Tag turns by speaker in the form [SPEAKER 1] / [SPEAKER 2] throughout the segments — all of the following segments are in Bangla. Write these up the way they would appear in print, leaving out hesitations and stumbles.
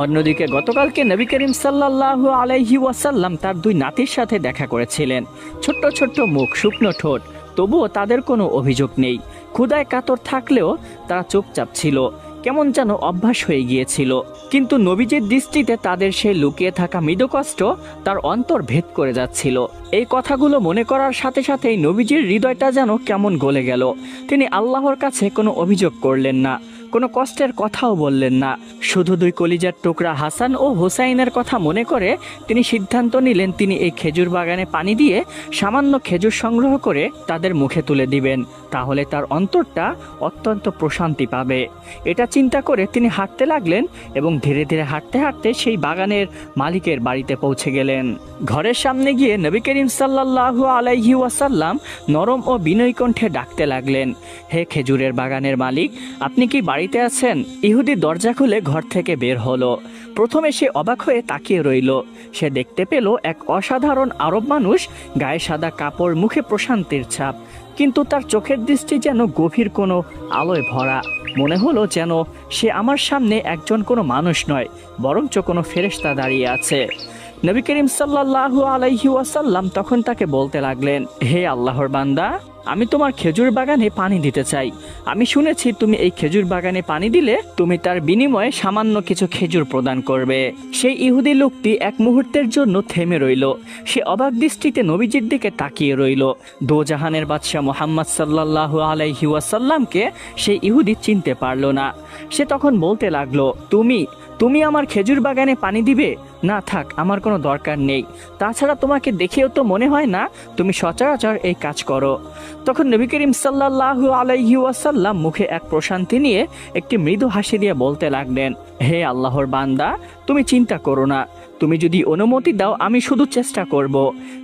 [SPEAKER 1] অন্যদিকে গতকালকে নবী করিম সাল্লাল্লাহু আলাইহি ওয়াসাল্লাম তার দুই নাতির সাথে দেখা করেছিলেন। ছোট্ট ছোট্ট মুখ, শুকনো ঠোঁট, তবুও তাদের কোনো অভিযোগ নেই। ক্ষুধায় কাতর থাকলেও তারা চুপচাপ ছিল, কেমন যেন অভ্যাস হয়ে গিয়েছিল। কিন্তু নবীজির দৃষ্টিতে তাদের সেই লুকিয়ে থাকা মৃদু কষ্ট তার অন্তর ভেদ করে যাচ্ছিল। এই কথাগুলো মনে করার সাথে সাথেই নবীজির হৃদয়টা যেন কেমন গলে গেল। তিনি আল্লাহর কাছে কোনো অভিযোগ করলেন না, কোনো কষ্টের কথাও বললেন না। শুধু দুই কলিজার টুকরা হাসান ও হোসাইনের কথা মনে করে তিনি সিদ্ধান্ত নিলেন তিনি এই খেজুর বাগানে পানি দিয়ে সামান্য খেজুর সংগ্রহ করে তাদের মুখে তুলে দিবেন। তাহলে তার অন্তরটা অত্যন্ত প্রশান্তি পাবে। এটা চিন্তা করে তিনি হাঁটতে লাগলেন এবং ধীরে ধীরে হাঁটতে হাঁটতে সেই বাগানের মালিকের বাড়িতে পৌঁছে গেলেন। ঘরের সামনে গিয়ে নবী করিম সাল্লাল্লাহু আলাইহি ওয়াসাল্লাম নরম ও বিনয়ী কণ্ঠে ডাকতে লাগলেন, হে খেজুরের বাগানের মালিক, আপনি কি বাড়িতে আছেন? ইহুদি দরজা খুলে ঘর থেকে বের হলো। প্রথমে সে অবাক হয়ে তাকিয়ে রইল। সে দেখতে পেল এক অসাধারণ আরব মানুষ, গায়ে সাদা কাপড়, মুখে প্রশান্তির ছাপ, কিন্তু তার চোখের দৃষ্টি যেন গভীর কোনো আলোয় ভরা। মনে হলো যেন সে আমার সামনে একজন কোনো মানুষ নয়, বরঞ্চ কোনো ফেরেশতা দাঁড়িয়ে আছে। নবী করিম সাল্লাল্লাহু আলাইহি ওয়াসাল্লাম তখন তাকে বলতে লাগলেন, হে আল্লাহর বান্দা, আমি তোমার খেজুর বাগানে পানি দিতে চাই। আমি শুনেছি তুমি এই খেজুর বাগানে পানি দিলে তুমি তার বিনিময়ে সামান্য কিছু খেজুর প্রদান করবে। সেই ইহুদি লোকটি এক মুহূর্তের জন্য থেমে রইল। সে অবাক দৃষ্টিতে নবীজির দিকে তাকিয়ে রইল। দোজাহানের বাদশাহ মুহাম্মদ সাল্লাল্লাহু আলাইহি ওয়াসাল্লামকে সেই ইহুদি চিনতে পারল না। সে তখন বলতে লাগলো, তুমি আমার খেজুর বাগানে পানি দিবে? না থাক, আমার কোনো দরকার নেই। তাছাড়া তোমাকে দেখেও তো মনে হয় না তুমি সচরাচর এই কাজ করো। তখন নবী করিম সাল্লাল্লাহু আলাইহি ওয়াসাল্লাম মুখে এক প্রশান্তি নিয়ে একটি মৃদু হাসি দিয়ে বলতে লাগলেন, হে আল্লাহর বান্দা, তুমি চিন্তা করো না। তুমি যদি অনুমতি দাও আমি শুধু চেষ্টা করব।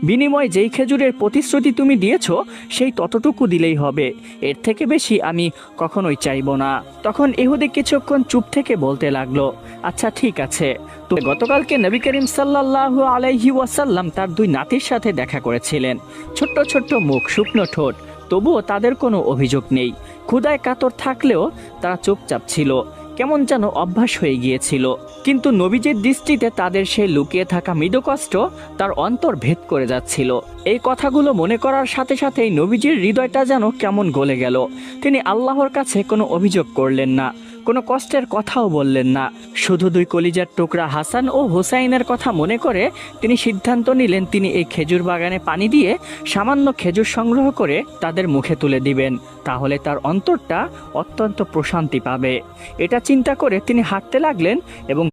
[SPEAKER 1] বিনিময়ে যেই খেজুরের প্রতিশ্রুতি তুমি দিয়েছো সেই ততটুকু দিলেই হবে, এর থেকে বেশি আমি কখনোই চাইব না। তখন ইহুদি কিছুক্ষণ চুপ থেকে বলতে লাগলো, আচ্ছা ঠিক আছে। তো গতকালকে নবী করিম সাল্লাল্লাহু আলাইহি ওয়াসাল্লাম তার দুই নাতির সাথে দেখা করেছিলেন। ছোট্ট ছোট্ট মুখ, শুকনো ঠোঁট, তবুও তাদের কোনো অভিযোগ নেই। ক্ষুধায় কাতর থাকলেও তারা চুপচাপ ছিল, কেমন যেন অভ্যাস হয়ে গিয়েছিল। কিন্তু নবীজির দৃষ্টিতে তাদের সেই লুকিয়ে থাকা মৃদু কষ্ট তার অন্তর ভেদ করে যাচ্ছিল। এই কথাগুলো মনে করার সাথে সাথেই নবীজির হৃদয়টা যেন কেমন গলে গেল। তিনি আল্লাহর কাছে কোনো অভিযোগ করলেন না, কোনো কষ্টের কথাও বললেন না। শুধু দুই কলিজার টুকরা হাসান ও হোসাইনের কথা মনে করে তিনি সিদ্ধান্ত নিলেন তিনি এই খেজুর বাগানে পানি দিয়ে সামান্য খেজুর সংগ্রহ করে তাদের মুখে তুলে দিবেন। তাহলে তার অন্তরটা অত্যন্ত প্রশান্তি পাবে। এটা চিন্তা করে তিনি হাঁটতে লাগলেন এবং